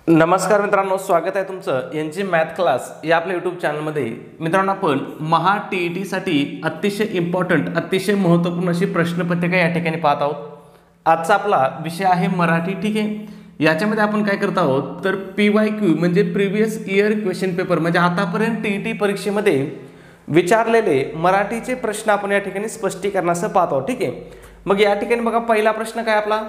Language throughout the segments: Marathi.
नमस्कार मित्रांनो, स्वागत आहे तुमचं एनजी मॅथ क्लास या आपल्या यूट्यूब चॅनलमध्ये. मित्रांनो, आपण महा TET साठी अतिशय इम्पॉर्टंट, अतिशय महत्त्वपूर्ण अशी प्रश्नपत्रिका या ठिकाणी पाहत आहोत. आजचा आपला विषय आहे मराठी. ठीक आहे, याच्यामध्ये आपण काय करत आहोत तर PYQ म्हणजे प्रिव्हियस इयर क्वेश्चन पेपर म्हणजे आतापर्यंत TET परीक्षेमध्ये विचारलेले मराठीचे प्रश्न आपण या ठिकाणी स्पष्टीकरणासह पाहत आहोत. ठीक आहे, मग या ठिकाणी बघा, पहिला प्रश्न काय आपला,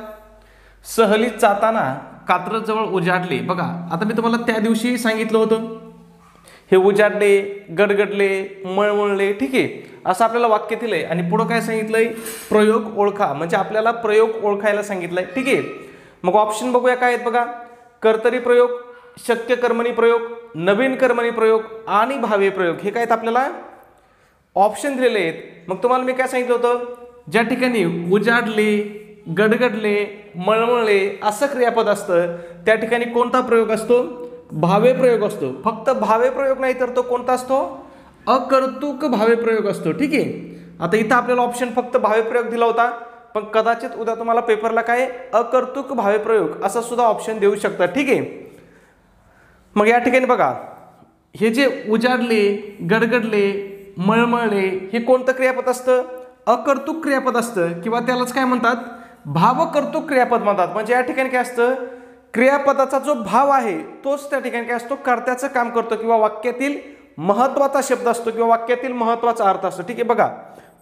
सहलीत जाताना कात्रज जवळ उजाडले. बघा, आता मी तुम्हाला त्या दिवशी सांगितलं होतं हे उजाडले, गडगडले, मळमळले. ठीक आहे, असं आपल्याला वाक्यातील आहे. आणि पुढं काय सांगितलंय, प्रयोग ओळखा म्हणजे आपल्याला प्रयोग ओळखायला सांगितलंय. ठीक आहे, मग ऑप्शन बघूया काय आहेत. बघा, कर्तरी प्रयोग, शक्य कर्मणी प्रयोग, नवीन कर्मणी प्रयोग आणि भावे प्रयोग, हे काय आहेत आपल्याला ऑप्शन दिलेले आहेत. मग तुम्हाला मी काय सांगितलं होतं, ज्या ठिकाणी उजाडले, गडगडले, मळमळले असं क्रियापद असतं त्या ठिकाणी कोणता प्रयोग असतो, भावे प्रयोग असतो. फक्त भावे प्रयोग नाही तर तो कोणता असतो, अकर्तृक भावे प्रयोग असतो. ठीक आहे, आता इथं आपल्याला ऑप्शन फक्त भावे प्रयोग दिला होता, पण कदाचित उद्या तुम्हाला पेपरला काय अकर्तृक भावे प्रयोग असं सुद्धा ऑप्शन देऊ शकतात. ठीक आहे, मग या ठिकाणी बघा, हे जे उजाडले, गडगडले, मळमळले हे कोणतं क्रियापद असतं, अकर्तृक क्रियापद असतं किंवा त्यालाच काय म्हणतात, भावकर्तृक क्रियापद म्हणतात. म्हणजे या ठिकाणी काय असतं, क्रियापदाचा जो भाव आहे तोच त्या ठिकाणी काय असतो, कर्त्याचं काम करतो किंवा वाक्यातील महत्वाचा शब्द असतो किंवा वाक्यातील महत्वाचा अर्थ असतो. ठीक आहे, बघा,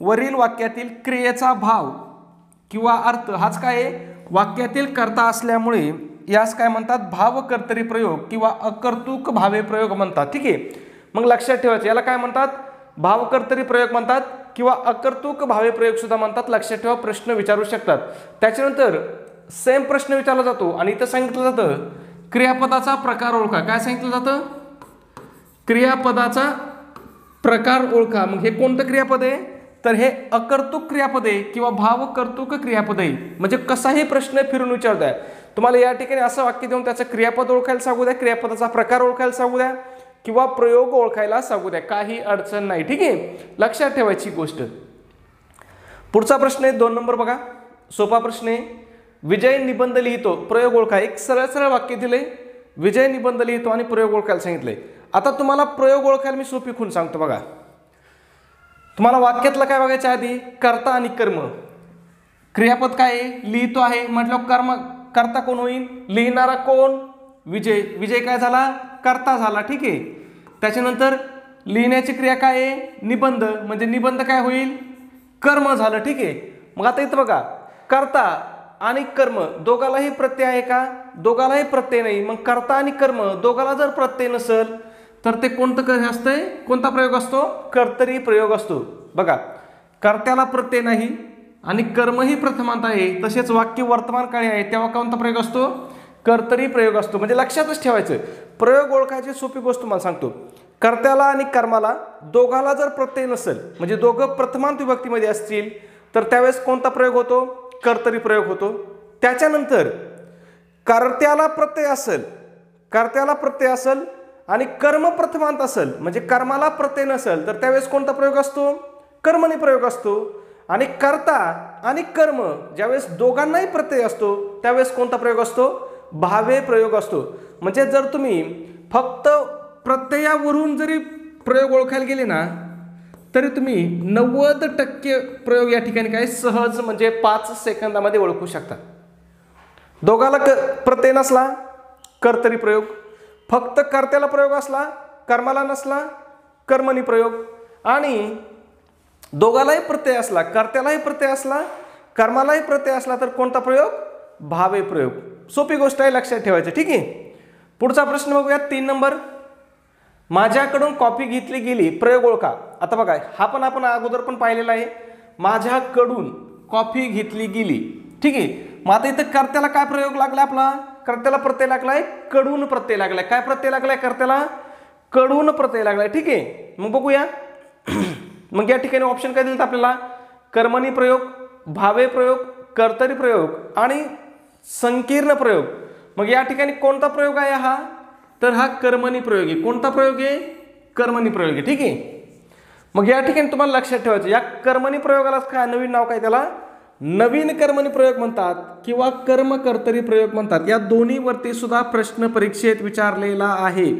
वरील वाक्यातील क्रियेचा भाव किंवा अर्थ हाच काय आहे, वाक्यातील कर्ता असल्यामुळे यास काय म्हणतात, भावकर्तरी प्रयोग किंवा अकर्तृक भावे प्रयोग म्हणतात. ठीक आहे, मग लक्षात ठेवायचं, याला काय म्हणतात, भावकर्तरी प्रयोग म्हणतात किंवा अकर्तृक भावे प्रयोग सुद्धा म्हणतात. लक्षात ठेवा, प्रश्न विचारू शकतात. त्याच्यानंतर सेम प्रश्न विचारला जातो आणि इथं सांगितलं जातं क्रियापदाचा प्रकार ओळखा. काय सांगितलं जातं, क्रियापदाचा प्रकार ओळखा. मग हे कोणतं क्रियापद आहे, तर हे अकर्तृक क्रियापद आहे किंवा भावकर्तृक क्रियापद आहे. म्हणजे कसाही प्रश्न फिरून विचारताय तुम्हाला या ठिकाणी असं वाक्य देऊन त्याचं क्रियापद ओळखायला सांगू द्या, क्रियापदाचा प्रकार ओळखायला सांगू द्या किंवा प्रयोग ओळखायला सांगू द्या, काही अडचण नाही. ठीक आहे, लक्षात ठेवायची गोष्ट. पुढचा प्रश्न आहे 2 नंबर. बघा, सोपा प्रश्न आहे. विजय निबंध लिहितो, प्रयोग ओळखा. एक सरळ सरळ वाक्य दिले, विजय निबंध लिहितो आणि प्रयोग ओळखायला सांगितलंय. आता तुम्हाला प्रयोग ओळखायला मी सोपी खून सांगतो. बघा, तुम्हाला वाक्यातलं काय बघायच्या आधी, कर्ता आणि कर्म. क्रियापद काय आहे, लिहितो आहे म्हटलं, कर्ता कोण होईल, लिहिणारा कोण, विजय. विजय काय झाला, कर्ता झाला. ठीक आहे, त्याच्यानंतर लिहिण्याची क्रिया काय आहे, निबंध. म्हणजे निबंध काय होईल, कर्म झालं. ठीक आहे, मग आता इथं बघा, कर्ता आणि कर्म दोघालाही प्रत्यय आहे का, दोघालाही प्रत्यय नाही. मग कर्ता आणि कर्म दोघाला जर प्रत्यय नसेल तर ते कोणतं असतंय, कोणता प्रयोग असतो, कर्तरी प्रयोग असतो. बघा, कर्त्याला प्रत्यय नाही आणि कर्मही प्रथमांत आहे, तसेच वाक्य वर्तमान काळी आहे, तेव्हा कोणता प्रयोग असतो, कर्तरी प्रयोग असतो. म्हणजे लक्षातच ठेवायचं, प्रयोग ओळखायची सोपी गोष्ट तुम्हाला सांगतो. कर्त्याला आणि कर्माला दोघाला जर प्रत्यय नसेल म्हणजे दोघं प्रथमांत विभक्तीमध्ये असतील तर त्यावेळेस कोणता प्रयोग होतो, कर्तरी प्रयोग होतो. त्याच्यानंतर कर्त्याला प्रत्यय असेल, कर्त्याला प्रत्यय असेल आणि कर्म प्रथमांत असेल म्हणजे कर्माला प्रत्यय नसेल तर त्यावेळेस कोणता प्रयोग असतो, कर्मणी प्रयोग असतो. आणि कर्ता आणि कर्म ज्यावेळेस दोघांनाही प्रत्यय असतो त्यावेळेस कोणता प्रयोग असतो, भावे प्रयोग असतो. म्हणजे जर तुम्ही फक्त प्रत्ययावरून जरी प्रयोग ओळखायला गेले ना तरी तुम्ही 90% प्रयोग या ठिकाणी काय सहज म्हणजे 5 सेकंदामध्ये ओळखू शकता. दोघाला प्रत्यय नसला कर्तरी प्रयोग, फक्त कर्त्याला प्रयोग असला, कर्माला नसला कर्मणी प्रयोग, आणि दोघालाही प्रत्यय असला, कर्त्यालाही प्रत्यय असला, कर्मालाही प्रत्यय असला तर कोणता प्रयोग, भावे प्रयोग. सोपी गोष्ट आहे, लक्षात ठेवायचं. ठीक आहे, पुढचा प्रश्न बघूया 3 नंबर. माझ्याकडून कॉफी घेतली गेली, प्रयोग ओळखा. आता बघा, हा पण आपण अगोदर पण पाहिलेला आहे, माझ्याकडून कॉफी घेतली गेली. ठीक आहे, मग आता इथं कर्त्याला काय प्रयोग लागला, आपला कर्त्याला प्रत्यय लागलाय, कडून प्रत्यय लागलाय. काय प्रत्यय लागलाय, कर्त्याला कडून प्रत्यय लागलाय. ठीक आहे, मग बघूया. मग या ठिकाणी ऑप्शन काय दिलेत आपल्याला, कर्मणी प्रयोग, भावे प्रयोग, कर्तरी प्रयोग आणि संकीर्ण प्रयोग. मग या ठिकाणी कोणता प्रयोग आहे हा, तर हा कर्मणी प्रयोग आहे. कोणता प्रयोग आहे, कर्मणी प्रयोग आहे. ठीक आहे, मग या ठिकाणी तुम्हाला लक्षात ठेवायचं, या कर्मणी प्रयोगाला काय नवीन नाव काय, त्याला नवीन कर्मणी प्रयोग म्हणतात किंवा कर्मकर्तरी प्रयोग म्हणतात। या दोन्हीवरती सुद्धा प्रश्न परीक्षेत विचारलेला आहे,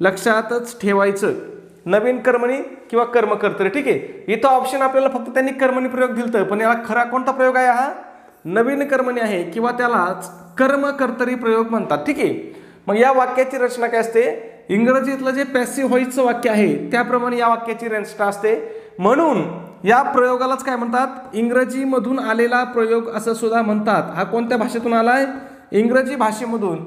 लक्षातच ठेवायचं। नवीन कर्मणी किंवा कर्मकर्तरी, ठीक आहे। इथं ऑप्शन आपल्याला फक्त त्यांनी कर्मणी प्रयोग दिलतं, पण याला खरा कोणता प्रयोग आहे? हा नवीन कर्मणी आहे किंवा त्यालाच कर्मकर्तरी प्रयोग म्हणतात, ठीक आहे। मग या वाक्याची रचना काय असते? इंग्रजीतलं जे पॅसिव्ह व्हॉइसचं वाक्य आहे त्याप्रमाणे या वाक्याची रचना असते, म्हणून या प्रयोगालाच काय म्हणतात? इंग्रजीमधून आलेला प्रयोग असं सुद्धा म्हणतात। हा कोणत्या भाषेतून आलाय? इंग्रजी भाषेमधून।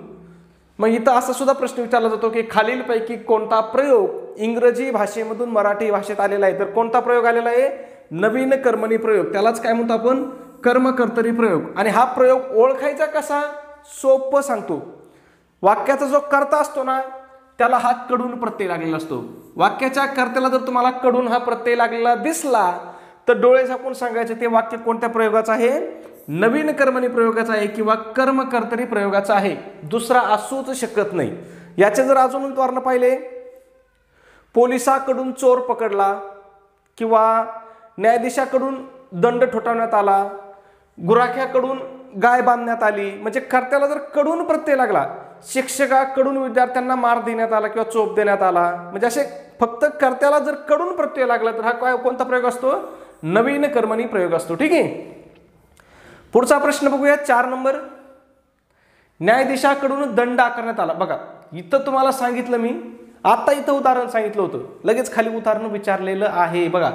मग इथं असा सुद्धा प्रश्न विचारला जातो की खालीलपैकी कोणता प्रयोग इंग्रजी भाषेमधून मराठी भाषेत आलेला आहे? तर कोणता प्रयोग आलेला आहे? नवीन कर्मणी प्रयोग, त्यालाच काय म्हणतो आपण? कर्मकर्तरी प्रयोग। आणि हा प्रयोग ओळखायचा कसा? सोपं सांगतो। वाक्याचा जो कर्ता असतो ना त्याला हा कडून प्रत्यय लागलेला असतो। वाक्याच्या कर्त्याला जर तुम्हाला कडून हा प्रत्यय लागलेला दिसला तर डोळे झाकून सांगायचे ते वाक्य कोणत्या प्रयोगाचं आहे? नवीन कर्मणी प्रयोगाचं आहे किंवा कर्मकर्तरी प्रयोगाचं आहे, दुसरा असूच शकत नाही। याचे जर अजून उदाहरण पाहिले, पोलिसाकडून चोर पकडला किंवा न्यायाधीशाकडून दंड ठोठावण्यात आला, गुराख्याकडून गाय बांधण्यात आली, म्हणजे कर्त्याला जर कडून प्रत्यय लागला, शिक्षकाकडून विद्यार्थ्यांना मार देण्यात आला किंवा चोप देण्यात आला, म्हणजे असे फक्त कर्त्याला जर कडून प्रत्यय लागला तर हा कोणता प्रयोग असतो? नवीन कर्मणी प्रयोग असतो, ठीक आहे। पुढचा प्रश्न बघूया, 4 नंबर। न्यायाधीशाकडून दंड आकारण्यात आला। बघा इथं तुम्हाला सांगितलं मी, आता इथं उदाहरण सांगितलं होतं, लगेच खाली उदाहरण विचारलेलं आहे। बघा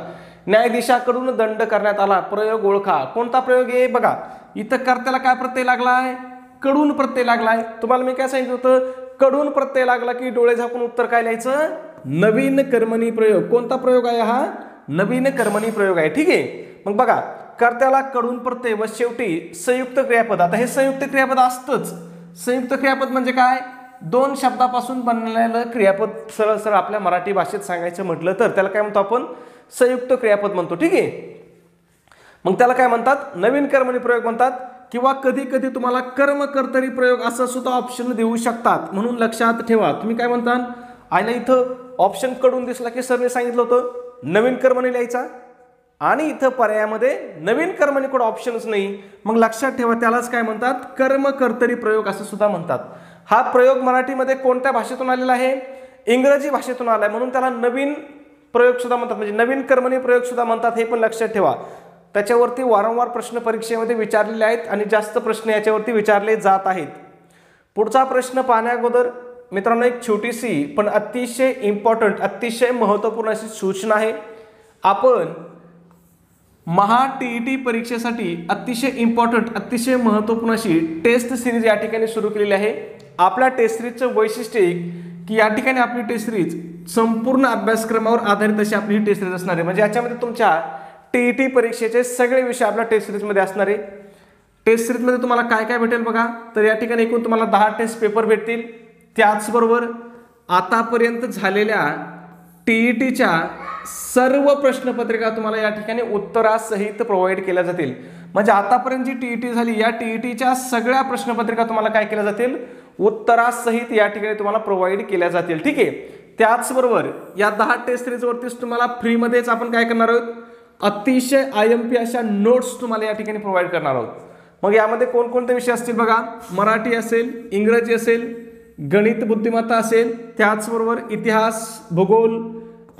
न्यायाधीशाकडून दंड करण्यात आला, प्रयोग ओळखा। कोणता प्रयोग आहे? बघा इथं कर्त्याला काय प्रत्यय लागलाय? कडून प्रत्यय लागलाय। तुम्हाला मी काय सांगितलं होतं? कडून प्रत्यय लागला की डोळे झाकून उत्तर काय लिहायचं? नवीन कर्मणी प्रयोग। कोणता प्रयोग आहे हा? नवीन कर्मणी प्रयोग आहे, ठीक आहे। मग बघा कर्त्याला कडून प्रत्यय व शेवटी संयुक्त क्रियापद। आता हे संयुक्त क्रियापद असतंच। संयुक्त क्रियापद म्हणजे काय? 2 शब्दापासून बनलेलं क्रियापद। सरळ सरळ आपल्या मराठी भाषेत सांगायचं म्हटलं तर त्याला काय म्हणतो आपण? संयुक्त क्रियापद म्हणतो, ठीक आहे। मग त्याला काय म्हणतात? नवीन कर्मणी प्रयोग म्हणतात किंवा कधी कधी तुम्हाला कर्मकर्तरी प्रयोग असं सुद्धा ऑप्शन देऊ शकतात, म्हणून लक्षात ठेवा। तुम्ही काय म्हणता? आयला इथं ऑप्शन कडून दिसला की सरने सांगितलं होतं नवीन कर्मणी लिहायचा, आणि इथं पर्यायामध्ये नवीन कर्मणी कोड ऑप्शनच नाही, मग लक्षात ठेवा त्यालाच काय म्हणतात? कर्मकर्तरी प्रयोग असं सुद्धा म्हणतात। हा प्रयोग मराठीमध्ये कोणत्या भाषेतून आलेला आहे? इंग्रजी भाषेतून आलाय, म्हणून त्याला नवीन प्रयोग सुद्धा म्हणतात, म्हणजे नवीन कर्मणी प्रयोग सुद्धा म्हणतात, हे पण लक्षात ठेवा। त्याच्यावरती वारंवार प्रश्न परीक्षेमध्ये विचारलेले आहेत आणि जास्त प्रश्न याच्यावरती विचारले जात आहेत। पुढचा प्रश्न पाहण्याअगोदर मित्रांनो एक छोटीशी पण अतिशय इम्पॉर्टंट, अतिशय महत्त्वपूर्ण अशी सूचना आहे। आपण महा टीईटी परीक्षेसाठी अतिशय इम्पॉर्टंट, अतिशय महत्त्वपूर्ण अशी टेस्ट सिरीज या ठिकाणी सुरू केलेली आहे। आपल्या टेस्ट सिरीजचं वैशिष्ट्य आहे की या ठिकाणी आपली टेस्ट सिरीज संपूर्ण अभ्यासक्रमावर आधारित अशी आपली टेस्ट सिरीज असणार आहे, म्हणजे याच्यामध्ये तुमच्या टीईटी परीक्षेचे सगळे विषय आपल्या टेस्ट सिरीजमध्ये असणार आहे। टेस्ट सिरीजमध्ये तुम्हाला काय काय भेटेल बघा, तर या ठिकाणी एकूण तुम्हाला 10 टेस्ट पेपर भेटतील, त्याचबरोबर आतापर्यंत झालेल्या टीईटीच्या सर्व प्रश्नपत्रिका तुम्हाला या ठिकाणी उत्तरासहित प्रोव्हाइड केल्या जातील। म्हणजे आतापर्यंत जी टीईटी झाली या टीईटीच्या सगळ्या प्रश्नपत्रिका तुम्हाला काय केल्या जातील? उत्तरासहित या ठिकाणी तुम्हाला प्रोव्हाइड केल्या जातील, ठीक आहे। त्याचबरोबर या 10 टेस्ट सिरीजवरतीच तुम्हाला फ्रीमध्येच आपण काय करणार आहोत? अतिशय IMP अशा नोट्स तुम्हाला या ठिकाणी प्रोव्हाइड करणार आहोत। मग यामध्ये कोणकोणते विषय असतील बघा, मराठी असेल, इंग्रजी असेल, गणित बुद्धिमत्ता असेल, त्याचबरोबर इतिहास, भूगोल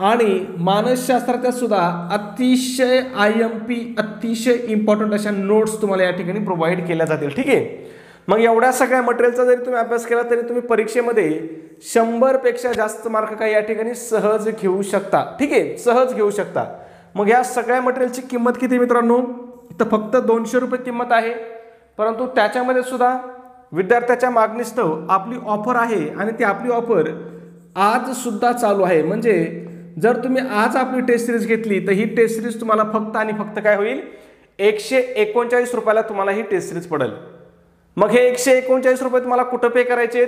आणि मानसशास्त्राच्या सुद्धा अतिशय IMP, अतिशय इम्पॉर्टंट अशा नोट्स तुम्हाला या ठिकाणी प्रोव्हाइड केल्या जातील, ठीक आहे। मग एवढ्या सगळ्या मटेरियलचा जरी तुम्ही अभ्यास केला तरी तुम्ही परीक्षेमध्ये 100 पेक्षा जास्त मार्क काय या ठिकाणी सहज घेऊ शकता, ठीक आहे, सहज घेऊ शकता। मग या सगळ्या मटेरियलची किंमत किती मित्रांनो? तर फक्त 200 रुपये किंमत आहे, परंतु त्याच्यामध्ये सुद्धा विद्यार्थ्याच्या मागणीस्तव आपली ऑफर आहे आणि ती आपली ऑफर आज सुद्धा चालू आहे। म्हणजे जर तुम्ही आज आपली टेस्ट सिरीज घेतली तर ही टेस्ट सिरीज तुम्हाला फक्त आणि फक्त काय होईल? 139 रुपयाला तुम्हाला ही टेस्ट सिरीज पडेल। मग हे 139 रुपये तुम्हाला कुठं पे करायचे?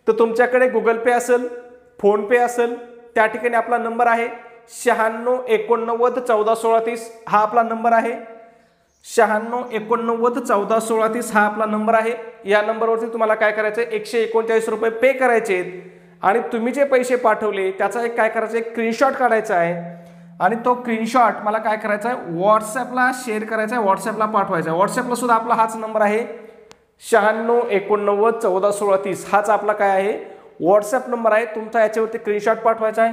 तर तुमच्याकडे गुगल पे असेल, फोन पे असेल, त्या ठिकाणी आपला नंबर आहे 96 89 14 16 30 हा आपला नंबर आहे। 96 89 14 16 30 हा आपला नंबर आहे। या नंबरवरती तुम्हाला काय करायचं? 139 रुपये पे करायचे आणि तुम्ही जे पैसे पाठवले त्याचा एक काय करायचं? एक स्क्रीनशॉट काढायचा आहे आणि तो स्क्रीनशॉट मला काय करायचा आहे, व्हॉट्सॲपला शेअर करायचा आहे, व्हॉट्सॲपला पाठवायचा आहे. व्हॉट्सॲपला सुद्धा आपला हाच नंबर आहे 9689141630. हाच आपला काय आहे, व्हॉट्सॲप नंबर आहे. तुमचा याच्यावरती स्क्रीनशॉट पाठवायचा आहे.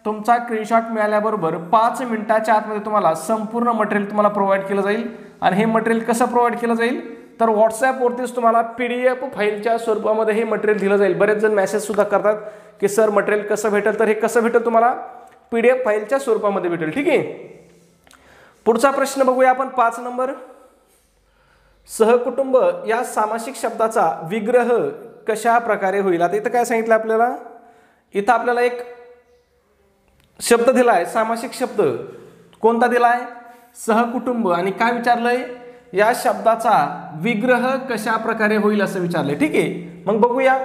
तुमचा स्क्रीनशॉट मिळाल्याबरोबर 5 मिनिटाच्या आतमध्ये तुम्हाला संपूर्ण मटेरियल तुम्हाला प्रोव्हाइड केलं जाईल. आणि हे मटेरियल कसं प्रोव्हाइड केलं जाईल, तर व्हॉट्सॲपवरतीच तुम्हाला PDF फाईलच्या स्वरूपामध्ये हे मटेरियल दिलं जाईल. बरेच जण मेसेज सुद्धा करतात की सर मटेरियल कसं भेटेल, तर हे कसं भेटेल तुम्हाला, PDF फाईलच्या स्वरूपामध्ये भेटेल. ठीक आहे. पुढचा प्रश्न बघूया आपण 5 नंबर. सहकुटुंब या सामासिक शब्दाचा विग्रह कशा प्रकारे होईल. आता इथं काय सांगितलं आपल्याला, इथं आपल्याला एक शब्द दिलाय, सामासिक शब्द कोणता दिलाय, सहकुटुंब. आणि काय विचारलंय, या शब्दाचा विग्रह कशा प्रकारे होईल असं विचारलंय. ठीक आहे. मग बघूया.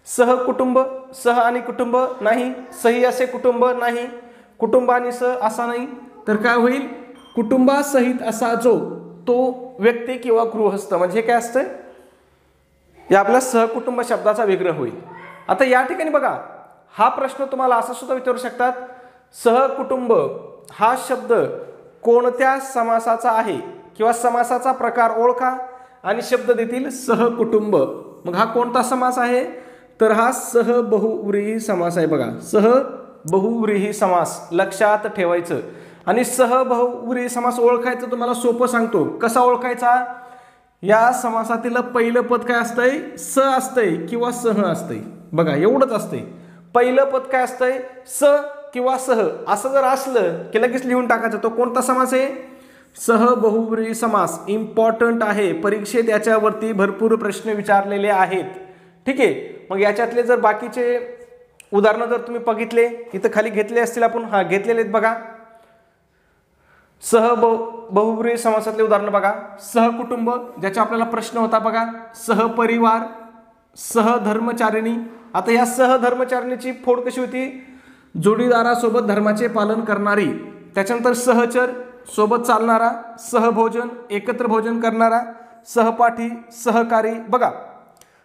सहकुटुंब, सह आणि कुटुंब नाही, सही असे कुटुंब नाही, कुटुंब आणि सह असा नाही, तर काय होईल, कुटुंबासहित असा जो तो व्यक्ती किंवा गृहस्थ, म्हणजे काय असतं, या आपल्या सहकुटुंब शब्दाचा विग्रह होईल. आता या ठिकाणी बघा, हा प्रश्न तुम्हाला असा सुद्धा विचारू शकतात, सहकुटुंब हा शब्द कोणत्या समासाचा आहे किंवा समासाचा प्रकार ओळखा आणि शब्द देतील सहकुटुंब. मग हा कोणता समास आहे, तर हा सहबहुव्रीही समास आहे. बघा, सहबहुव्रीही समास लक्षात ठेवायचं. आणि सहबहुव्रीही समास ओळखायचं तुम्हाला सोपं सांगतो. कसा ओळखायचा, या समासातील पहिलं पद काय असतंय, स असतंय किंवा सह असतंय. बघा, एवढंच असतंय. पहिलं पद काय असतंय, स किंवा सह. असं जर असलं की लगेच लिहून टाकायचं, तो कोणता समास आहे, सहबहुव्रीही समास. इम्पॉर्टंट आहे, परीक्षेत याच्यावरती भरपूर प्रश्न विचारलेले आहेत. ठीक आहे. मग याच्यातले जर बाकीचे उदाहरणं जर तुम्ही बघितले, इथं खाली घेतले असतील आपण, हा घेतलेले आहेत बघा. सहबहुव्रीही समासातले उदाहरणं बघा. सहकुटुंब, ज्याचा आपल्याला प्रश्न होता बघा, सहपरिवार, सहधर्मचारिणी. आता या सहधर्मचारिणीची फोड कशी होती, जोडीदारासोबत धर्माचे पालन करणारी. त्याच्यानंतर सहचर, सोबत चालणारा, सहभोजन, एकत्र भोजन करणारा, सहपाठी, सहकारी. बघा,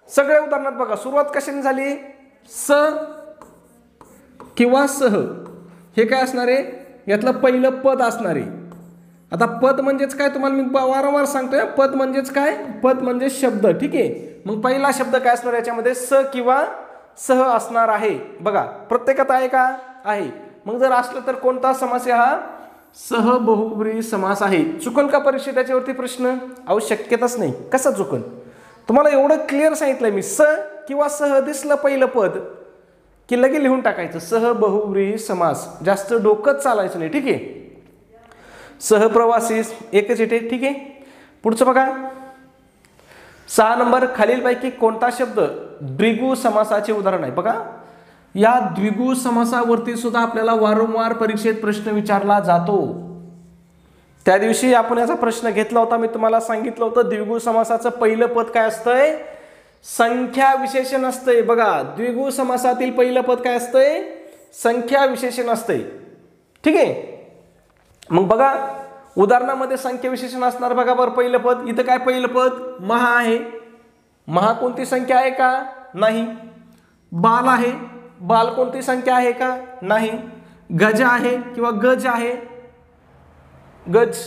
सगळ्या उदाहरणात बघा, सुरुवात कशाने झाली, स किंवा सह. हे काय असणार आहे, यातलं पहिलं पद असणार आहे. आता पद म्हणजेच काय, तुम्हाला मी वारंवार सांगतोय, पद म्हणजेच काय, पद म्हणजे शब्द. ठीक आहे. मग पहिला शब्द काय असणार, याच्यामध्ये स किंवा सह असणार आहे. बघा, प्रत्येकात आहे का, आहे. मग जर असलं तर कोणता समास आहे, हा सहबहुव्रीही समास आहे. चुकल का परीक्षेत त्याच्यावरती प्रश्न, शक्यताच नाही. कसा चुकल, तुम्हाला एवढं क्लिअर सांगितलंय मी. स किंवा सह दिसलं पहिलं पद की लगे लिहून टाकायचं, सहबहुव्रीही समास. जास्त डोकंच चालायचं नाही. ठीक आहे. सहप्रवासी एकच येते. ठीक आहे. पुढचं बघा, 6 नंबर. खालीलपैकी कोणता शब्द द्विगु समासाचे उदाहरण आहे. बघा, या द्विगु समासावरती सुद्धा आपल्याला वारंवार परीक्षेत प्रश्न विचारला जातो. त्या दिवशी आपण याचा प्रश्न घेतला होता, मी तुम्हाला सांगितलं होतं द्विगु समासाचं पहिलं पद काय असतंय, संख्या विशेषण असतंय. बघा, द्विगु समासातील पहिलं पद काय असतंय, संख्या विशेषण असतंय. ठीक आहे. मग बघा, उदाहरणामध्ये संख्या विशेषण असणार. बघा बरं, पहिलं पद, इथं काय पहिलं पद, महा आहे. महा कोणती संख्या आहे का, नाही. बाल आहे, बाल कोणती संख्या आहे का, नाही. गज आहे किंवा गज आहे, गज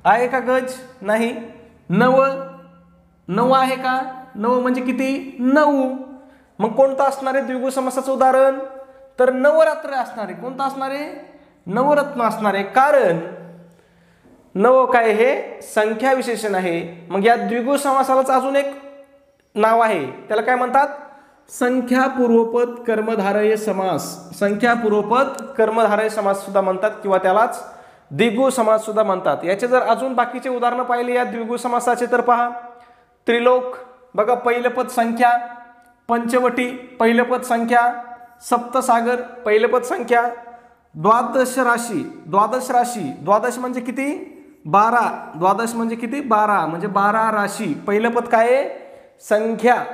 आहे का, गज नाही. नव, नव आहे का, नव म्हणजे किती, 9. मग कोणतं असणार आहे द्विगु समासाचं उदाहरण, तर नवरात्र असणार आहे. कोणतं असणार आहे, नवरत्न असणार आहे. कारण नव काय, हे संख्या विशेषण आहे. मग या द्विगु समासालाच अजून एक नाव आहे, त्याला काय म्हणतात, संख्या पूर्वपद कर्मधारय समास. संख्या पूर्वपद कर्मधारय समास सुद्धा म्हणतात किंवा त्यालाच द्विगु समास सुद्धा म्हणतात. याचे जर अजून बाकीचे उदाहरणं पाहिले या द्विगु समासाचे, तर पहा, त्रिलोक. बघा, पहिलं पद संख्या. पंचवटी, पहिलं पद संख्या. सप्तसागर, पहिलं पद संख्या. द्वादश राशी, द्वादश राशी, द्वादश म्हणजे किती, 12. द्वादश म्हणजे किती, 12, म्हणजे 12 राशी. पहिलं पद काय आहे, संख्या.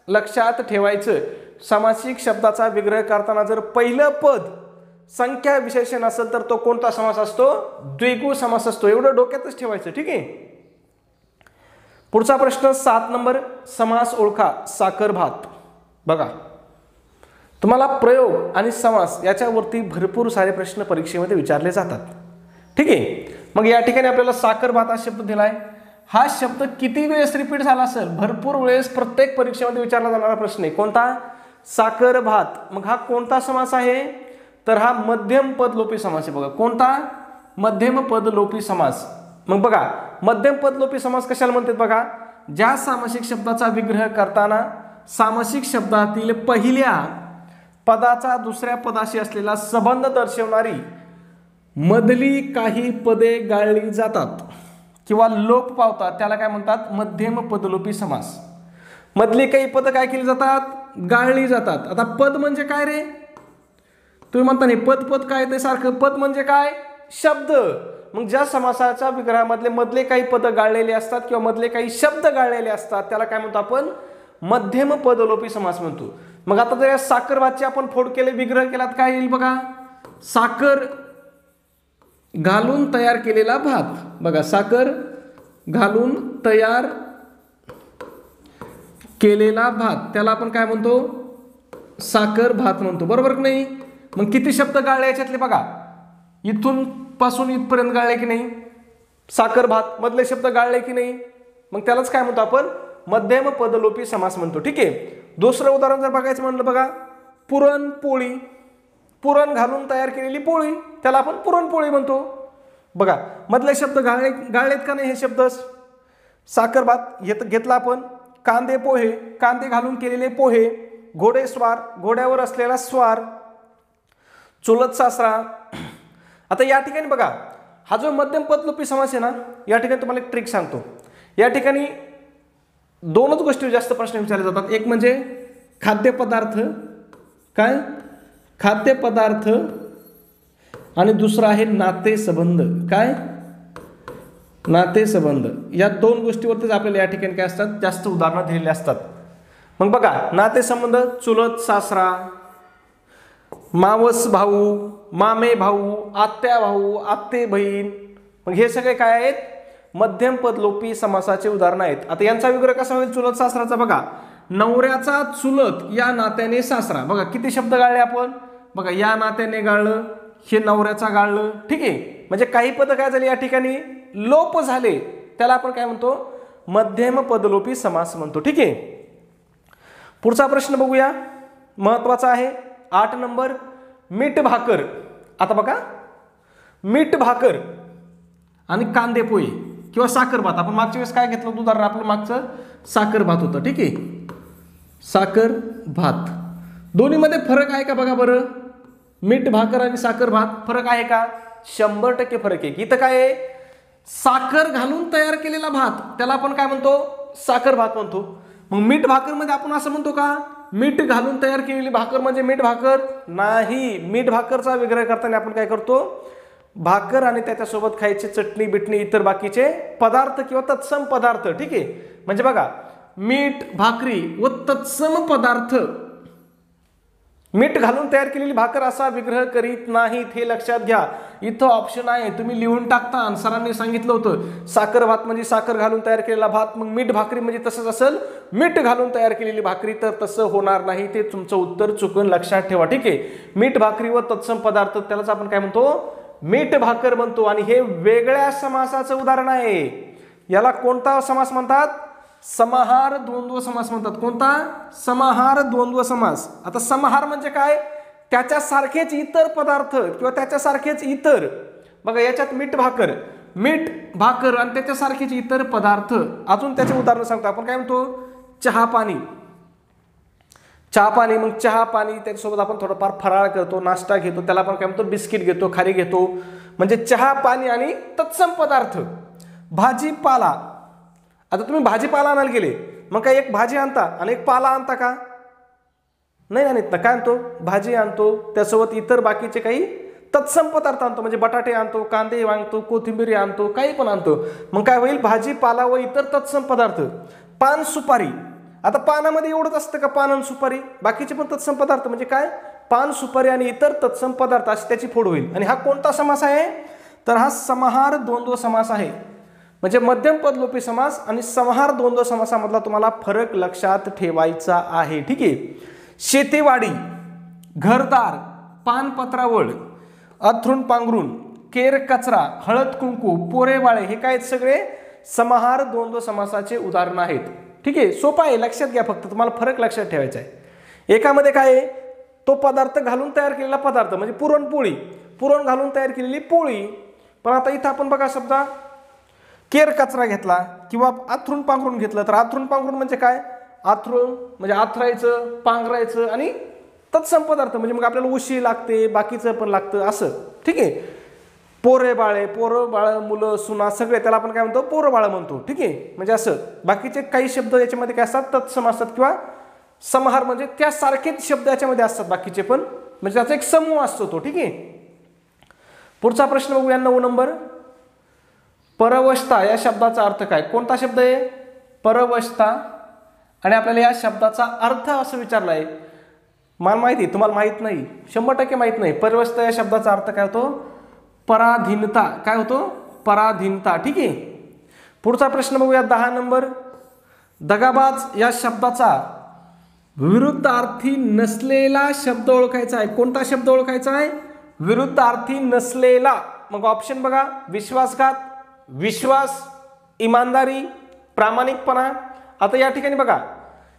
लक्षात ठेवायचं, सामासिक शब्दाचा विग्रह करताना जर पहिलं पद संख्या विशेषण असेल तर तो कोणता समास असतो, द्विगु समास असतो. एवढं डोक्यातच ठेवायचं. ठीक आहे. पुढचा प्रश्न 7 नंबर. समास ओळखा. साखर भात. बघा, तुम्हाला प्रयोग आणि समास याच्यावरती भरपूर सारे प्रश्न परीक्षेमध्ये विचारले जातात. ठीक आहे. मग या ठिकाणी आपल्याला साखर भात हा शब्द दिलाय. हा शब्द किती वेळेस रिपीट झाला असेल? भरपूर वेळेस प्रत्येक परीक्षेमध्ये विचारला जाणारा प्रश्न आहे. कोणता? साखर भात. मग हा कोणता समास आहे? तर हा मध्यम पद लोपी समास आहे. बघा कोणता? मध्यम पद लोपी समास. मग बघा मध्यम पद लोपी समास कशाला म्हणतात? बघा ज्या सामासिक शब्दाचा विग्रह करताना सामासिक शब्दातील पहिल्या पदाचा दुसऱ्या पदाशी असलेला संबंध दर्शवणारी मधली काही पदे गाळली जातात किंवा लोप पावतात, त्याला काय म्हणतात? मध्यम पदलोपी समास. मधली काही पद काय केली जातात? गाळली जातात. आता पद म्हणजे काय रे? तुम्ही म्हणता नाही पद पद काय ते सारखं. पद म्हणजे काय? शब्द. मग ज्या समासाच्या विग्रहामधले मधले काही पद गाळलेले असतात किंवा मधले काही शब्द गाळलेले असतात त्याला काय म्हणतो आपण? मध्यम पदलोपी समास म्हणतो. मग आता जर या साखर भातचे आपण फोड केले, विग्रह केलात, काय येईल बघा? साखर घालून तयार केलेला भात. बघा साखर घालून तयार केलेला भात त्याला आपण काय म्हणतो? साखर भात म्हणतो. बरोबर की नाही? मग किती शब्द गाळले याच्यातले? बघा इथून पासून इथपर्यंत गाळले की नाही? साखर भात मधले शब्द गाळले की नाही? मग त्यालाच काय म्हणतो आपण? मध्यम पदलोपी समास म्हणतो. ठीक आहे. दुसरं उदाहरण जर बघायचं म्हणलं, बघा पुरणपोळी. पुरण घालून तयार केलेली पोळी त्याला आपण पुरणपोळी म्हणतो. बघा मधले शब्द गाळलेत का नाही हे शब्द? साखर भात घेतला आपण. कांदे पोहे, कांदे घालून केलेले पोहे. घोडेस्वार, घोड्यावर असलेला स्वार. चुलत सासरा. आता या ठिकाणी बघा हा जो मध्यम पदलोपी समास आहे ना, या ठिकाणी तुम्हाला एक ट्रिक सांगतो. या ठिकाणी दोनच गोष्टी जास्त प्रश्न विचारले जातात. एक म्हणजे खाद्यपदार्थ, काय? खाद्यपदार्थ. आणि दुसरा आहे नातेसंबंध. काय? नातेसंबंध. या दोन गोष्टीवरतीच आपल्याला या ठिकाणी काय असतात? जास्त उदाहरणं दिलेली असतात. मग बघा नातेसंबंध, चुलत सासरा, मावस भाऊ, मामे भाऊ, आत्या भाऊ, आत्ते बहीण. मग हे सगळे काय आहेत? मध्यम पदलोपी समासाचे उदाहरण आहेत. आता यांचा विग्रह कसा होईल? चुलत सासराचा बघा नवऱ्याचा चुलत या नात्याने सासरा. बघा किती शब्द गाळले आपण? बघा या नात्याने गाळलं, हे नवऱ्याचा गाळलं. ठीक आहे. म्हणजे काही पद काय झाले या ठिकाणी? लोप झाले. त्याला आपण काय म्हणतो? मध्यम पदलोपी समास म्हणतो. ठीक आहे. पुढचा प्रश्न बघूया, महत्वाचा आहे. 8 नंबर मीठ भाकर. आता बघा मीठ भाकर आणि कांदे पोहे किंवा साखर भात. आपण मागच्या वेळेस काय घेतलं उदाहरण? आपलं मागचं साखर भात होतं. ठीक आहे. साखर भात दोन्हीमध्ये फरक आहे का बघा बरं? मीठ भाकर आणि साखर भात फरक आहे का? 100% फरक आहे. इथं काय आहे? साखर घालून तयार केलेला भात त्याला आपण काय म्हणतो? साखर भात म्हणतो. मग मीठ भाकर मध्ये आपण असं म्हणतो का? मीठ घालून तयार केलेली भाकर म्हणजे मीठ भाकर नाही. मीठ भाकरचा विग्रह करताना आपण काय करतो? भाकर आणि त्याच्यासोबत खायची चटणी बिटणी इतर बाकीचे पदार्थ किंवा तत्सम पदार्थ. ठीक आहे. म्हणजे बघा मीठ भाकरी व तत्सम पदार्थ, मीठ घालून तयार केलेली भाकर असा विग्रह करीत नाहीत, हे लक्षात घ्या. इथं ऑप्शन आहे, तुम्ही लिहून टाकता. आणि सरांनी सांगितलं होतं साखर भात म्हणजे साखर घालून तयार केलेला भात. मग मीठ भाकरी म्हणजे तसंच असेल मीठ घालून तयार केलेली भाकरी, तर तसं होणार नाही. ते तुमचं उत्तर चुकून लक्षात ठेवा. ठीक आहे. मीठ भाकरी व तत्सम पदार्थ त्यालाच आपण काय म्हणतो? मीठ भाकर म्हणतो. आणि हे वेगळ्या समासाचं उदाहरण आहे. याला कोणता समास म्हणतात? समाहार द्वंद्व समास म्हणतात. कोणता? समाहार द्वंद्व समास. आता समाहार म्हणजे काय? त्याच्यासारखेच इतर पदार्थ किंवा त्याच्यासारखेच इतर. बघा याच्यात मीठ भाकर आणि त्याच्यासारखेच इतर पदार्थ. अजून त्याचे उदाहरण सांगतो आपण. काय म्हणतो? चहा पाणी. मग चहा पाणी त्याच्यासोबत आपण थोडंफार फराळ करतो, नाश्ता घेतो, त्याला आपण काय म्हणतो? बिस्किट घेतो, खारी घेतो. म्हणजे चहा पाणी आणि तत्सम पदार्थ. भाजीपाला. आता तुम्ही भाजीपाला आणायला गेले, मग काय एक भाजी आणता आणि एक पाला आणता का? नाही आणत ना. काय आणतो? भाजी आणतो, त्यासोबत इतर बाकीचे काही तत्सम पदार्थ आणतो. म्हणजे बटाटे आणतो, कांदे आणतो, कोथिंबीर आणतो, काही पण आणतो. मग काय होईल? भाजीपाला व इतर तत्सम पदार्थ. पान सुपारी. आता पानामध्ये एवढंच असतं का? पान आणि सुपारी. बाकीचे पण तत्सम पदार्थ म्हणजे काय? पान सुपारी आणि इतर तत्सम पदार्थ अशी त्याची फोड होईल. आणि हा कोणता समास आहे? तर हा समाहार द्वंद्व समास आहे. म्हणजे मध्यम पदलोपी समास आणि समाहार द्वंद्व समासामधला तुम्हाला फरक लक्षात ठेवायचा आहे. ठीक आहे. शेतीवाडी. घरदार, पानपत्रावळ, अथरून पांघरून, केर कचरा, हळद कुंकू, पोरे बाळे हे काय सगळे समाहार द्वंद्व समासाचे उदाहरण आहेत. ठीक आहे, सोपा आहे, लक्षात घ्या, फक्त तुम्हाला फरक लक्षात ठेवायचा आहे. एकामध्ये काय आहे, तो पदार्थ घालून तयार केलेला पदार्थ म्हणजे पुरणपोळी, पुरण घालून तयार केलेली पोळी. पण आता इथं आपण बघा शब्द केर कचरा घेतला किंवा आथरून पांघरून घेतलं तर आथरून पांघरून म्हणजे काय, आथरून म्हणजे आथरायचं, पांघरायचं आणि तत्सम पदार्थ म्हणजे मग आपल्याला उशी लागते, बाकीचं पण लागतं असं. ठीक आहे, पोरे बाळे, पोरं बाळ, मुलं, सुना सगळे त्याला आपण काय म्हणतो, पोरं बाळ म्हणतो. ठीक आहे, म्हणजे असं बाकीचे काही शब्द याच्यामध्ये काय असतात, तत्सम असतात किंवा समाहार म्हणजे त्यासारखेच शब्द याच्यामध्ये असतात बाकीचे पण, म्हणजे त्याचा एक समूह असतो तो. ठीक आहे, पुढचा प्रश्न बघूया 9 नंबर. परवशता या शब्दाचा अर्थ काय. कोणता शब्द आहे, परवशता, आणि आपल्याला या शब्दाचा अर्थ असं विचारला आहे. मला माहिती, तुम्हाला माहित नाही, 100% माहित नाही. परवशता या शब्दाचा अर्थ काय होतो, पराधीनता. काय होतो, पराधीनता. ठीक आहे, पुढचा प्रश्न बघूया 10 नंबर. दगाबाज या शब्दाचा विरुद्धार्थी नसलेला शब्द ओळखायचा आहे. कोणता शब्द ओळखायचा आहे, विरुद्धार्थी नसलेला. मग ऑप्शन बघा, विश्वासघात, विश्वास, इमानदारी, प्रामाणिकपणा. आता या ठिकाणी बघा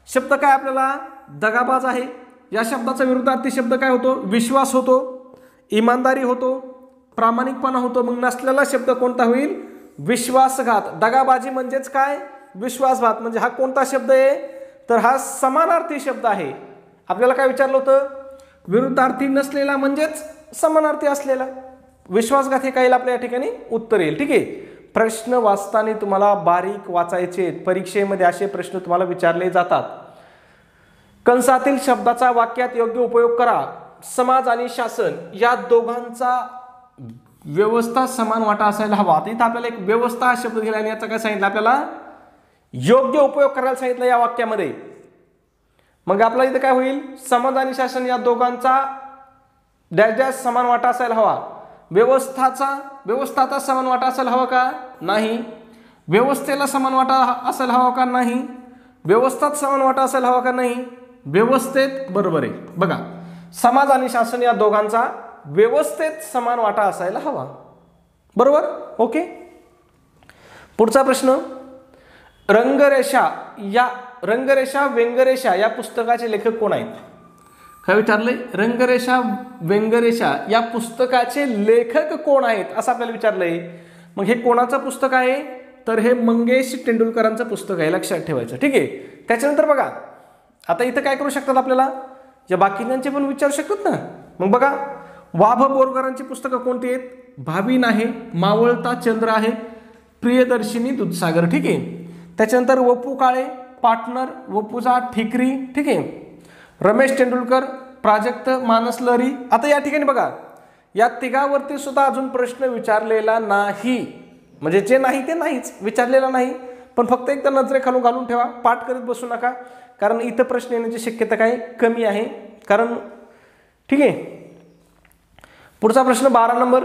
शब्द काय आपल्याला दगाबाज आहे, या शब्दाचा विरुद्धार्थी शब्द काय होतो, विश्वास होतो, इमानदारी होतो, प्रामाणिकपणा होतो. मग नसलेला शब्द कोणता होईल, विश्वासघात. दगाबाजी म्हणजेच काय, विश्वासघात. म्हणजे हा कोणता शब्द आहे, तर हा समानार्थी शब्द आहे. आपल्याला काय विचारलं होतं, विरुद्धार्थी नसलेला म्हणजेच समानार्थी असलेला. विश्वासघात हे काही आपल्या या ठिकाणी उत्तर येईल. ठीक आहे, प्रश्न वाचताना तुम्हाला बारीक वाचायचे, परीक्षेमध्ये असे प्रश्न तुम्हाला विचारले जातात. कंसातील शब्दाचा वाक्यात योग्य उपयोग करा. समाज आणि शासन या दोघांचा व्यवस्था समान वाटा असायला हवा. इथं आपल्याला एक व्यवस्था हा शब्द दिला आणि याचा काय सांगितलं, आपल्याला योग्य उपयोग करायला सांगितलं या वाक्यामध्ये. मग आपला इथं काय होईल, समाज आणि शासन या दोघांचा डॅश डॅश समान वाटा असायला हवा. व्यवस्थाचा समान वाटा असायला हवा का, नाही. व्यवस्थेला समान वाटा असायला हवा का, नाही. व्यवस्थात समान वाटा असायला हवा का, नाही. व्यवस्थेत, बरोबर आहे. बघा, समाज आणि शासन या दोघांचा व्यवस्थेत समान वाटा असायला हवा. बरोबर, ओके. पुढचा प्रश्न, रंगरेषा व्यंगरेषा या पुस्तकाचे लेखक कोण आहेत. काय विचारले, रंगरेषा व्यंगरेषा या पुस्तकाचे लेखक कोण आहेत असं आपल्याला विचारलंय. मग हे कोणाचं पुस्तक आहे, तर हे मंगेश तेंडुलकरांचं पुस्तक आहे, लक्षात ठेवायचं. ठीक आहे, त्याच्यानंतर बघा आता इथं काय करू शकतात, आपल्याला या बाकीच्यांचे पण विचारू शकतात ना. मग बघा, वाभ बोरकरांची पुस्तकं कोणती आहेत, भाविन आहे, मावळता चंद्र आहे, प्रियदर्शिनी दूधसागर. ठीक आहे, त्याच्यानंतर वपू काळे, पार्टनर, वपूजा ठिकरी. ठीक आहे, रमेश तेंडुलकर, प्राजक्त, मानस लहरी. आता या ठिकाणी बघा, या तिघावरती सुद्धा अजून प्रश्न विचारलेला नाही. म्हणजे जे नाही ते नाहीच, विचारलेला नाही. पण फक्त एकदा नजरेखालून घालून ठेवा, पाठ करीत बसू नका, कारण इथं प्रश्न येण्याची शक्यता काय कमी आहे. कारण ठीक आहे, पुढचा प्रश्न 12 नंबर.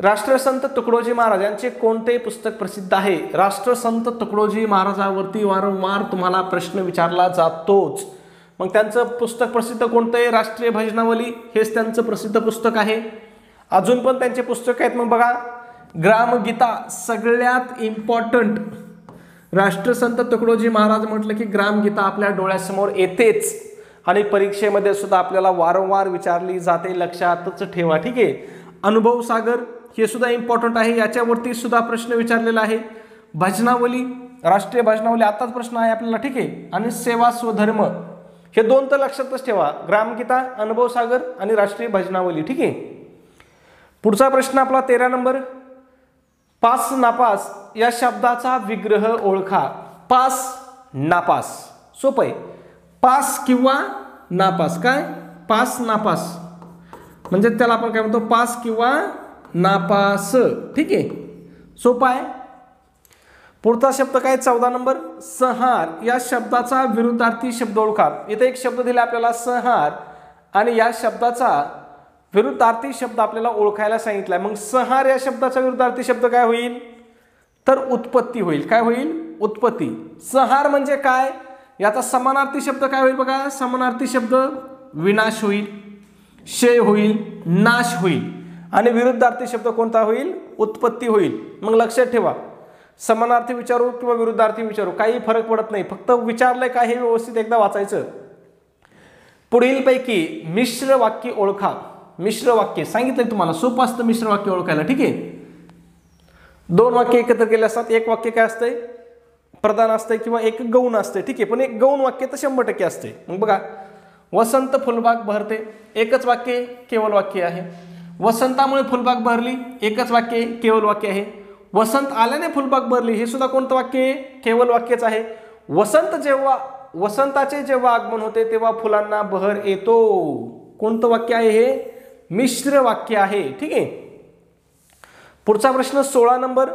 राष्ट्रसंत तुकडोजी महाराज यांचे कोणते पुस्तक प्रसिद्ध आहे. राष्ट्रसंत तुकडोजी महाराजावरती वारंवार तुम्हाला प्रश्न विचारला जातोच. मग त्यांचं पुस्तक प्रसिद्ध कोणतं आहे, राष्ट्रीय भजनावली, हेच त्यांचं प्रसिद्ध पुस्तक आहे. अजून पण त्यांचे पुस्तक आहेत. मग बघा, ग्रामगीता सगळ्यात इम्पॉर्टंट. राष्ट्रसंत तुकडोजी महाराज म्हटलं की ग्रामगीता आपल्या डोळ्यासमोर येतेच आणि परीक्षेमध्ये सुद्धा आपल्याला वारंवार विचारली जाते, लक्षातच ठेवा. ठीक आहे, अनुभव सागर हे सुद्धा इम्पॉर्टंट आहे, याच्यावरती सुद्धा प्रश्न विचारलेला आहे. भजनावली, राष्ट्रीय भजनावली आताच प्रश्न आहे आपल्याला. ठीक आहे, आणि सेवा स्वधर्म हे दोन तर लक्षातच ठेवा, ग्रामगीता, अनुभव सागर आणि राष्ट्रीय भजनावली. ठीक आहे, पुढचा प्रश्न आपला 13 नंबर. पास नापास या शब्दाचा विग्रह ओळखा. पास नापास, सोपं आहे. पास किंवा नापास. काय, पास नापास म्हणजे त्याला आपण काय म्हणतो, पास किंवा नापास. ठीक आहे, सोपं आहे. पुढचा शब्द काय 14 नंबर. संहार या शब्दाचा विरुद्धार्थी शब्द ओळखा. इथे एक शब्द दिला आपल्याला संहार आणि या शब्दाचा विरुद्धार्थी शब्द आपल्याला ओळखायला सांगितलाय. मग संहार या शब्दाचा विरुद्धार्थी शब्द काय होईल, तर उत्पत्ती होईल. काय होईल, उत्पत्ती. संहार म्हणजे काय, याचा समानार्थी शब्द काय होईल बघा, समानार्थी शब्द विनाश होईल. क्षय होईल, नाश होईल. आणि विरुद्धार्थी शब्द कोणता होईल? उत्पत्ती होईल. मग लक्षात ठेवा, समानार्थी विचारू किंवा विरुद्धार्थी विचारू काही फरक पडत नाही, फक्त विचारलंय काय हे व्यवस्थित एकदा वाचायचं. पुढीलपैकी मिश्र वाक्य ओळखा. मिश्र वाक्य सांगितलंय तुम्हाला, सोपं असतं मिश्र वाक्य ओळखायला. ठीक आहे, दोन वाक्य एकत्र केले असतात, एक वाक्य काय असतंय? प्रधान असतंय किंवा एक गौण असतंय. ठीक आहे, पण एक गौण वाक्य तर 100% असते. मग बघा, वसंत फुलबाग बहरते, एकच वाक्य केवळ वाक्य आहे. वसंतामुळे फुलबाग बहरली, एकच वाक्य केवळ वाक्य आहे. वसंत आल्याने फुलबाग बहरली, हे सुद्धा कोणतं वाक्य? केवळ वाक्यच आहे. वसंताचे जेव्हा आगमन होते तेव्हा फुलांना बहर येतो, कोणतं वाक्य आहे हे? मिश्र वाक्य आहे. ठीक आहे, पुढचा प्रश्न 16 नंबर.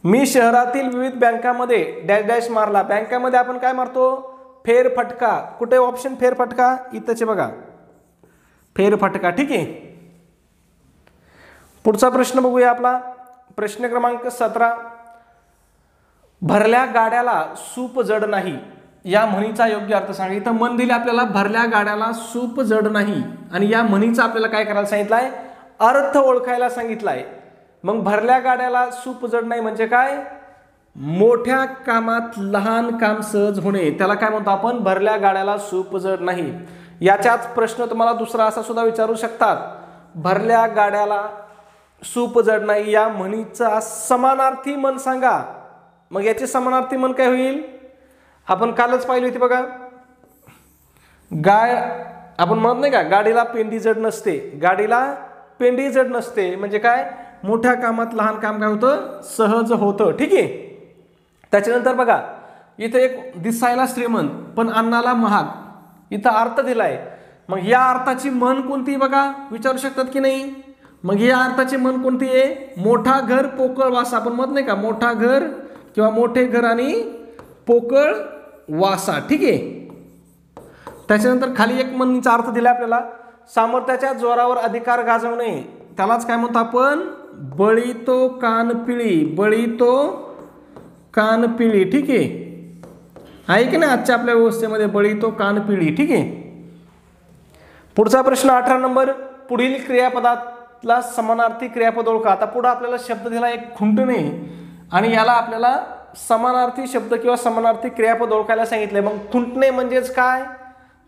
मी शहरातील विविध बँकांमध्ये डॅश डॅश मारला. बँकामध्ये आपण काय मारतो? फेरफटका. कुठे ऑप्शन फेरफटका? इथंच बघा, फेरफटका. ठीक आहे, पुढचा प्रश्न बघूया आपला, प्रश्न क्रमांक 17. भरल्या गाड्याला सूप जड नाही, या म्हणीचा योग्य अर्थ सांगा. इथं मन दिले आपल्याला, भरल्या गाड्याला सूप जड नाही, आणि या म्हणीचा आपल्याला काय करायला सांगितलंय? अर्थ ओळखायला सांगितलाय. मग भरल्या गाड्याला सूप जड नाही म्हणजे काय? मोठ्या कामात लहान काम सहज होणे, त्याला काय म्हणतो आपण? भरल्या गाड्याला सूप जड नाही. याचाच प्रश्न तुम्हाला दुसरा असा सुद्धा विचारू शकतात, भरल्या गाड्याला सूप जड नाही या म्हणीचा समानार्थी मन सांगा. मग याचे समानार्थी मन काय होईल? आपण कालच पाहिली होती बघा, आपण म्हणत नाही का, गाडीला पेंडी जड नसते. गाडीला पेंडी जड नसते म्हणजे काय? मोठ्या कामात लहान काम काय होतं? सहज होतं. ठीक आहे, त्याच्यानंतर बघा, इथं एक दिसायला श्रीमंत पण अन्नाला महाग, इथं अर्थ दिलाय. मग या अर्थाची मन कोणती बघा, विचारू शकतात की नाही? मग या अर्थाची मन कोणती आहे? मोठा घर पोकळ वासा. आपण म्हणत नाही का, मोठा घर किंवा मोठे घर आणि पोकळ वासा. ठीक आहे, त्याच्यानंतर खाली एक म्हणीचा अर्थ दिला आपल्याला, सामर्थ्याच्या जोरावर अधिकार गाजवणे, त्यालाच काय म्हणतो आपण? बळी तो कान पिळी. बळी तो कान पिळी. ठीक आहे की नाही आजच्या आपल्या व्यवस्थेमध्ये, बळी तो कान पिळी. ठीक आहे, पुढचा प्रश्न 18 नंबर. पुढील क्रियापदातला समानार्थी क्रियापद ओळखा. आता पुढे आपल्याला शब्द दिला एक खुंटणे, आणि याला आपल्याला समानार्थी शब्द किंवा समानार्थी क्रियापद ओळखायला सांगितले. मग खुंटणे म्हणजेच काय?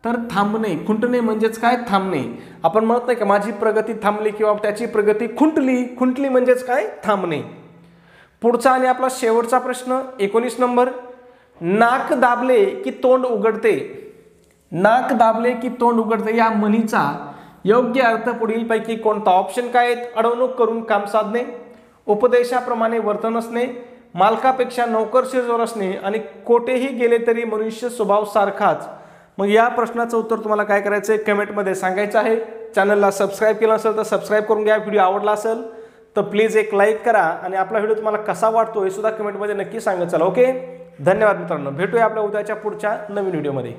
तर थांबणे. खुंटणे म्हणजेच काय? थांबणे. आपण म्हणत नाही का, माझी प्रगती थांबली किंवा त्याची प्रगती खुंटली. खुंटली म्हणजेच काय? थांबणे. पुढचा आणि आपला शेवटचा प्रश्न 19 नंबर. नाक दाबले की तोंड उघडते. नाक दाबले की तोंड उघडते या म्हणीचा योग्य अर्थ पुढीलपैकी कोणता? ऑप्शन काय आहेत? अडवणूक करून काम साधणे, उपदेशाप्रमाणे वर्तन असणे, मालकापेक्षा नोकरशी जोर असणे, आणि कोठेही गेले तरी मनुष्य स्वभाव सारखाच. मग या प्रश्नाचं उत्तर तुम्हाला काय करायचं आहे? कमेंटमध्ये सांगायचं आहे. चॅनलला सबस्क्राईब केलं असेल तर सबस्क्राईब करून घ्या. व्हिडिओ आवडला असेल तर प्लीज एक लाईक करा, आणि आपला व्हिडिओ तुम्हाला कसा वाटतो हे सुद्धा कमेंटमध्ये नक्की सांगत चला. ओके, धन्यवाद मित्रांनो. भेटूया आपल्या उद्याच्या पुढच्या नवीन व्हिडिओमध्ये.